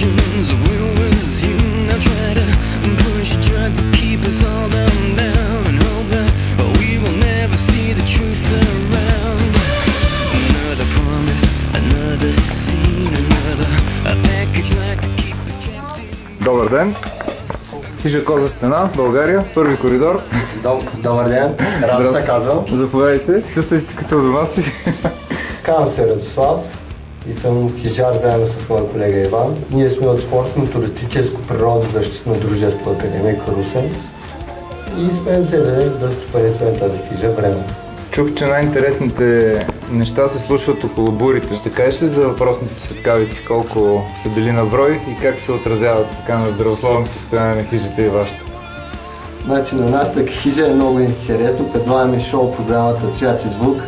emotions. Will was you now try to push, try to keep us all down and hope that we will never see the truth around. Another promise, another scene, another a package like to keep us trapped in. Добър ден! Хижа Коза стена, България, първи коридор. Добър ден, Радо се казвам. Заповядайте, чувствайте се като у дома си. Казвам се Радослав и съм хижар заедно с моя колега Иван. Ние сме от спортно-туристическо природозащитно дружество Академик Русе и сме взели да стопанисваме тази хижа време. Чух, че най-интересните неща се случват около бурите. Ще кажеш ли за въпросните светкавици, колко са били на брой и как се отразяват така на здравословното състояние на хижата и вашата? Значи на нашата хижа е много интересно. Предлагаме шоу-програмата Цвят и звук,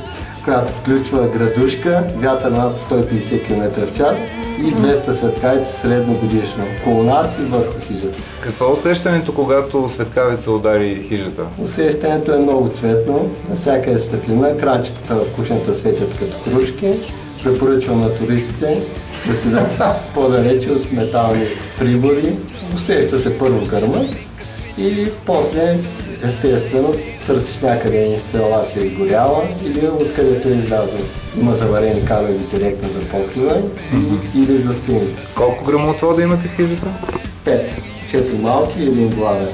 която включва градушка, вятър над 150 км в час и 200 светкавици средно годишно около нас и върху хижата. Какво е усещането, когато светкавица удари хижата? Усещането е много цветно, навсяка е светлина, кранчетата в кухнята светят като кружки. Препоръчвам на туристите да седят по-далече от метални прибори. Усеща се първо гърмът и после естествено търсиш някъде инсталация изгоряла или откъдето е излязъл. Има заварени кабели директно за покрива или за стените. Колко гръмотвода имате в хижата? 5. 4 малки и 1 главен.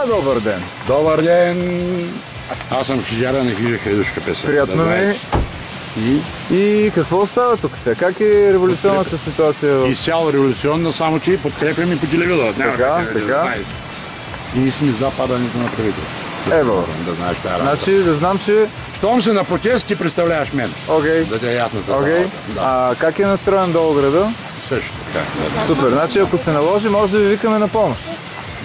Добър ден! Добър ден! Аз съм Хижара, не Хижа Хайдушка песен. Приятно ми. И какво става тук сега? Как е революционната ситуация? Изцяло революционна, само че подкрепяме по телевизора. Така. И сме за падането на правителството. Ево. Да знаеш тази работа. Значи да знам, че... Щом се на протест, ти представляваш мен. Окей. Да те е ясна тази Окей. работа. Да. А как е настроен долу града? Също така. Супер. Значи ако се наложи, може да ви викаме на помощ.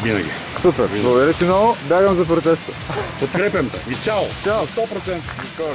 Винаги. Супер. Благодаря ти много. Бягам за протеста. Подкрепям те. Изцяло. Чао. 100%. Скоро.